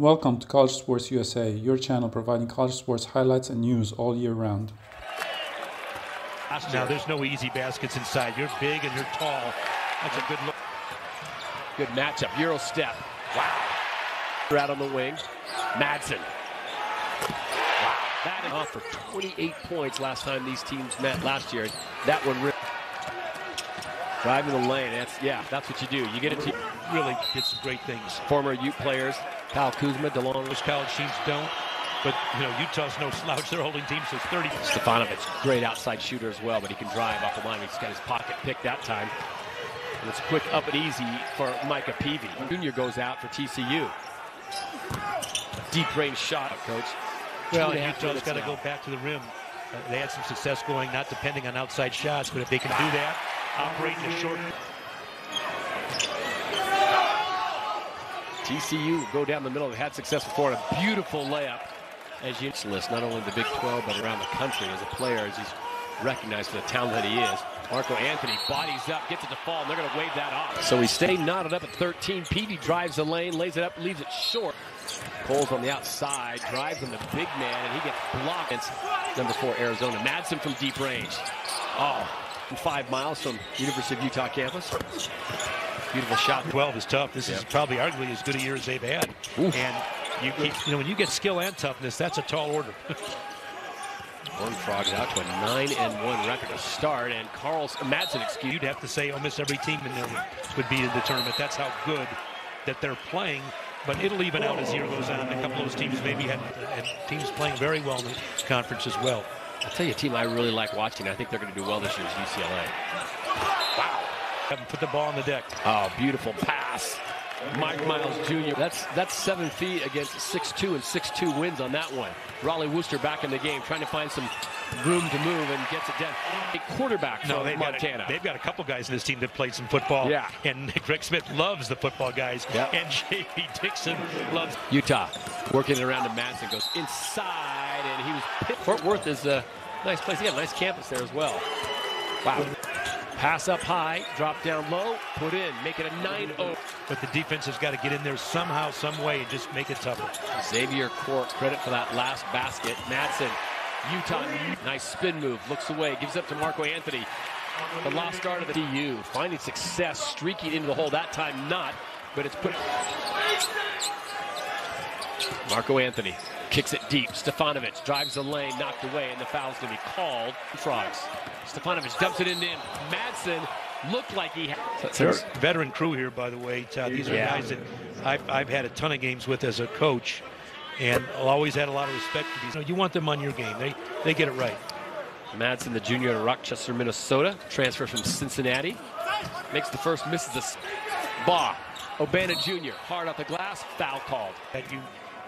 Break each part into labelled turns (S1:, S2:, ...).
S1: Welcome to College Sports USA, your channel providing college sports highlights and news all year round.
S2: Now, there's no easy baskets inside. You're big and you're tall. That's a good look.
S3: Good matchup. Euro step. Wow. Out on the wing. Madsen. Wow. That is off for 28 points last time these teams met last year. That one ripped. Driving the lane. That's what you do. You get a team.
S2: Really did some great things.
S3: Former Ute players. Kyle Kuzma, DeLong.
S2: Those college teams don't. But, Utah's no slouch. They're holding teams to 30.
S3: Stefanovic, great outside shooter as well, but he can drive off the line. He's got his pocket picked that time. And it's quick up and easy for Micah Peavy. Junior goes out for TCU. Deep range shot, coach.
S2: Well, Utah's got to go back to the rim. They had some success going, not depending on outside shots, but if they can do that, operate in a short.
S3: TCU go down the middle. They've had success before. A beautiful layup. As you list, not only the Big 12, but around the country as a player, as he's recognized for the talent that he is. Marco Anthony bodies up, gets it to fall, and they're going to wave that off. So we stay knotted up at 13. Peavy drives the lane, lays it up, leaves it short. Cole's on the outside, drives on the big man, and he gets blocked. It's number 4, Arizona. Madsen from deep range. 5 miles from University of Utah campus. Beautiful shot.
S2: 12 is tough. This is probably arguably as good a year as they've had.
S3: Oof.
S2: And when you get skill and toughness, that's a tall order.
S3: One Frogs out to a 9-1 record to start, and Madsen,
S2: You'd have to say almost every team in there would be in the tournament. That's how good that they're playing. But it'll even out as the year goes on. A couple of those teams maybe had teams playing very well in the conference as well.
S3: I'll tell you a team I really like watching. I think they're going to do well this year is UCLA. Wow.
S2: Haven't put the ball on the deck.
S3: Oh, beautiful pass. Mike Miles Jr. That's 7 feet against 6'2", and 6'2" wins on that one. Raleigh Worcester back in the game, trying to find some room to move and gets it done. A quarterback from Montana.
S2: They've got a couple guys in this team that played some football.
S3: Yeah.
S2: And Greg Smith loves the football guys.
S3: Yep.
S2: And J.P. Dixon loves.
S3: Utah working it around to Madsen, goes inside, and he was picked. Fort Worth is a nice place. He got a nice campus there as well. Wow. Pass up high, drop down low, put in, make it a 9-0.
S2: But the defense has got to get in there somehow, some way, and just make it tougher.
S3: Xavier Court, credit for that last basket. Madsen, Utah, nice spin move, looks away, gives up to Marco Anthony. The lost start of the TCU, finding success, streaking into the hole, that time not, but it's put. Marco Anthony kicks it deep. Stefanovic drives the lane, knocked away, and the foul's going to be called. Frogs. Stefanovic dumps it in. Madsen looked like he had.
S2: They're a veteran crew here, by the way, Todd. These are guys that I've had a ton of games with as a coach, and I've always had a lot of respect for these. You want them on your game. They get it right.
S3: Madsen, the junior at Rochester, Minnesota, transfer from Cincinnati. Makes the first, misses the ball. Obana Jr., hard off the glass, foul called.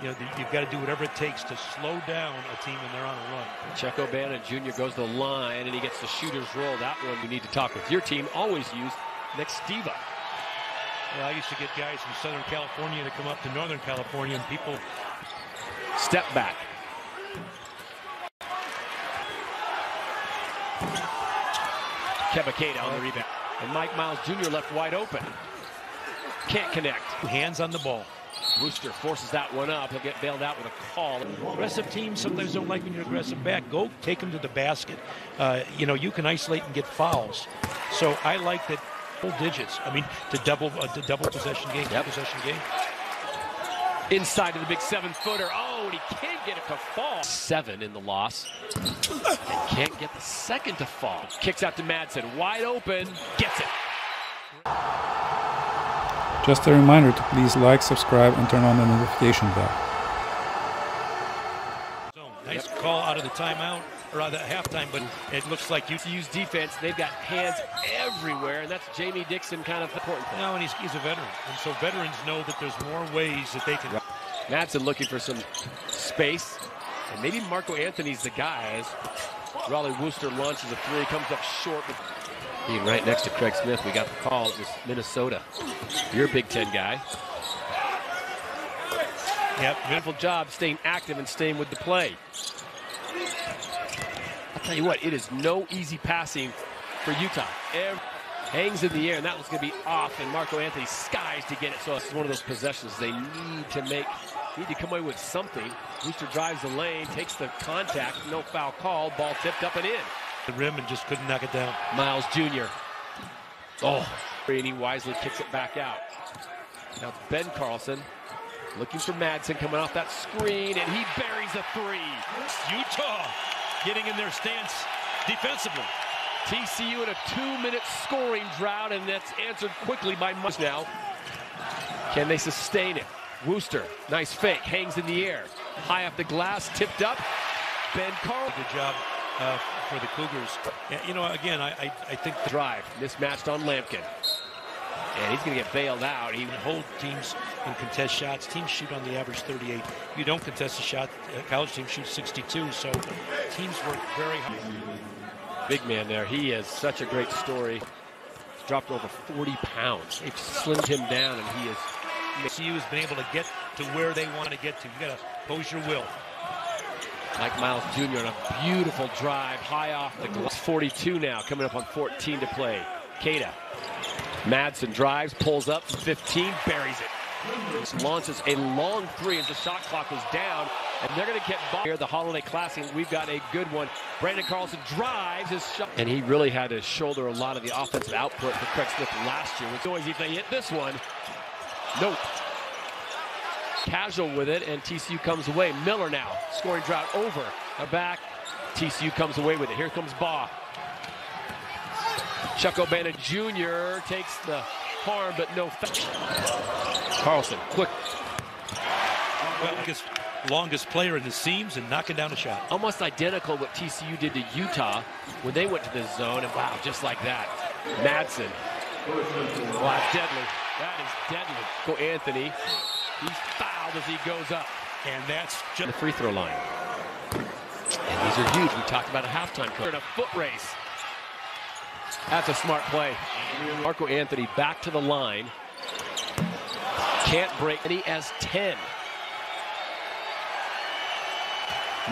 S2: You've got to do whatever it takes to slow down a team when they're on a run.
S3: Chuck Obana Jr. goes to the line, and he gets the shooter's roll. That one you need to talk with your team. Always use Nick Steva.
S2: Well, I used to get guys from Southern California to come up to Northern California, and people
S3: step back. Kebakeda on the rebound. And Mike Miles Jr. left wide open. Can't connect.
S2: Hands on the ball.
S3: Worcester forces that one up. He'll get bailed out with a call.
S2: Aggressive teams sometimes don't like when you're aggressive back. Go take them to the basket. You can isolate and get fouls. So I like that full digits. I mean, to double possession game.
S3: Yep.
S2: Possession game.
S3: Inside to the big 7-footer. Oh, and he can't get it to fall. 7 in the loss. And can't get the second to fall. Kicks out to Madsen. Wide open. Gets it.
S1: Just a reminder to please like, subscribe, and turn on the notification bell.
S2: Nice call out of the timeout, or out of the halftime, but it looks like
S3: use defense. They've got hands everywhere, and that's Jamie Dixon kind of important.
S2: No, and he's a veteran, and so veterans know that there's more ways that they can.
S3: Madsen looking for some space, and maybe Marco Anthony's the guy as Raleigh Worcester launches a 3, comes up short. Being right next to Craig Smith, we got the call. It was Minnesota. You're a Big Ten guy.
S2: Yep.
S3: Beautiful job staying active and staying with the play. I'll tell you what, it is no easy passing for Utah. Hangs in the air, and that was going to be off, and Marco Anthony skies to get it. So it's one of those possessions they need to make Need to come away with something. Wooster drives the lane, takes the contact, no foul call, ball tipped up and in.
S2: The rim and just couldn't knock it down.
S3: Miles Jr. Oh, and he wisely kicks it back out. Now it's Ben Carlson looking for Madsen coming off that screen, and he buries a three.
S2: Utah getting in their stance defensively.
S3: TCU in a 2-minute scoring drought, and that's answered quickly by Mus now. Can they sustain it? Wooster, nice fake, hangs in the air. High off the glass, tipped up. Ben Carlson.
S2: Good job for the Cougars. You know, again, I think the
S3: Drive, mismatched on Lampkin. And he's going to get bailed out.
S2: he hold teams and contest shots. Teams shoot on the average 38. You don't contest a shot, college teams shoot 62, so teams work very hard.
S3: Big man there. He is such a great story. He's dropped over 40 pounds. They've slimmed him down, and he is...
S2: TCU has been able to get to where they want to get to. You got to pose your will.
S3: Mike Miles Jr. on a beautiful drive, high off the glass. 42 now, coming up on 14 to play. Cada. Madsen drives, pulls up from 15, buries it. Launches a long three as the shot clock was down, and they're going to get by here. The Holiday Classic, we've got a good one. Brandon Carlson drives his shot, and he really had to shoulder a lot of the offensive output for Craig Smith last year. With noisy if they hit this one. Nope. Casual with it, and TCU comes away. Miller now, scoring drought over. Back. TCU comes away with it. Here comes Baugh. Chuck O'Bannon Jr. takes the harm, but no foul. Carlson, quick.
S2: Well, longest player in the seams and knocking down a shot.
S3: Almost identical what TCU did to Utah when they went to the zone, and wow, just like that. Madsen. Wow, deadly. That is deadly. Go Anthony. He's fouled as he goes up.
S2: And that's just
S3: the free throw line. And these are huge. We talked about a halftime coach. A foot race. That's a smart play. Marco Anthony back to the line. Can't break. And he has 10.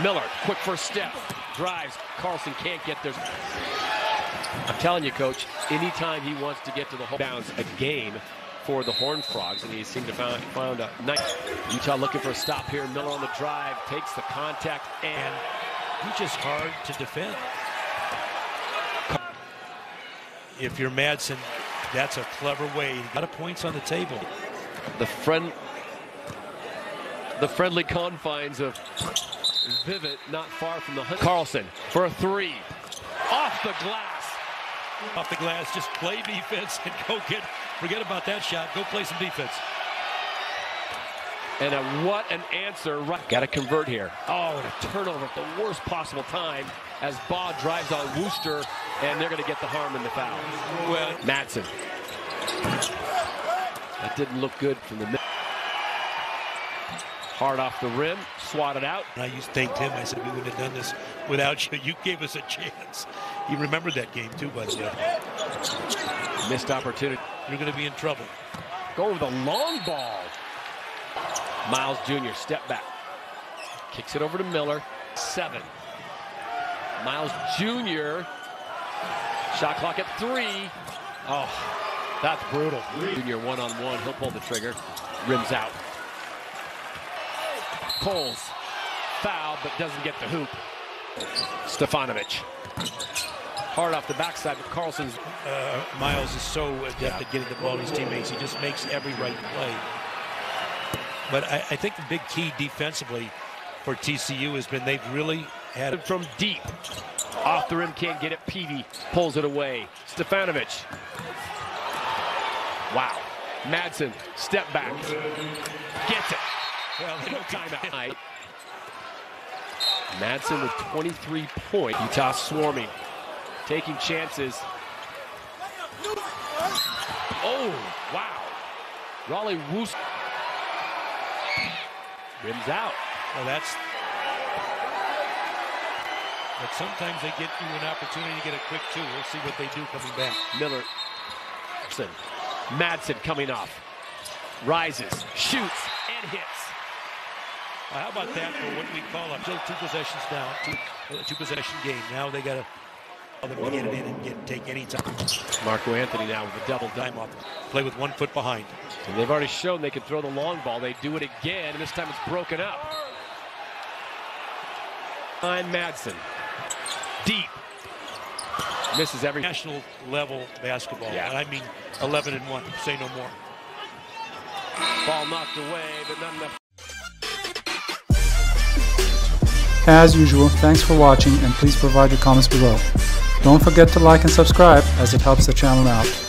S3: Miller, quick first step. Drives. Carlson can't get there. I'm telling you, Coach, anytime he wants to get to the whole bounds a game for the Horned Frogs, and he seemed to found a nice. Utah looking for a stop here. Miller on the drive, takes the contact, and
S2: he's just hard to defend. If you're Madsen, that's a clever way. A lot of points on the table.
S3: The friendly confines of Vivet, not far from the hunt. Carlson for a three. Off the glass.
S2: Off the glass, just play defense and go forget about that shot. Go play some defense.
S3: And what an answer. Got to convert here. Oh, and a turnover at the worst possible time as Baugh drives on Wooster, and they're going to get the harm in the foul.
S2: Well,
S3: Madsen. That didn't look good from the middle. Hard off the rim, swatted out.
S2: I thanked him. I said, we wouldn't have done this without you. You gave us a chance. He remembered that game, too, by the way.
S3: Missed opportunity.
S2: You're going to be in trouble.
S3: Going with a long ball. Miles Jr. step back. Kicks it over to Miller. 7. Miles Jr. Shot clock at 3. Oh, that's brutal. Jr. one-on-one. He'll pull the trigger. Rims out. Coles. Foul, but doesn't get the hoop. Stefanovic. Hard off the backside, but Carlson's...
S2: Miles is so adept at getting the ball to his teammates. He just makes every right play. But I think the big key defensively for TCU has been they've really had it
S3: from deep. Off the rim, can't get it. Peavy pulls it away. Stefanovic. Wow. Madsen, step back. Gets it.
S2: Well,
S3: No timeout. Madsen with 23 points. Utah swarming. Taking chances. Oh, wow. Raleigh Wooster. Rims out.
S2: Well, but sometimes they get you an opportunity to get a quick 2. We'll see what they do coming back.
S3: Miller. Madsen coming off. Rises, shoots, and hits.
S2: How about that for what we call a still 2 possessions down, 2 possession game. Now they got to Get it in and take any time.
S3: Marco Anthony now with a double
S2: Time off. Play with 1 foot behind.
S3: And they've already shown they can throw the long ball. They do it again, and this time it's broken up. Madsen. Deep. Misses every
S2: National level basketball.
S3: Yeah.
S2: And I mean 11-1. Say no more.
S3: Ball knocked away, but not enough.
S1: As usual, thanks for watching and please provide your comments below. Don't forget to like and subscribe as it helps the channel out.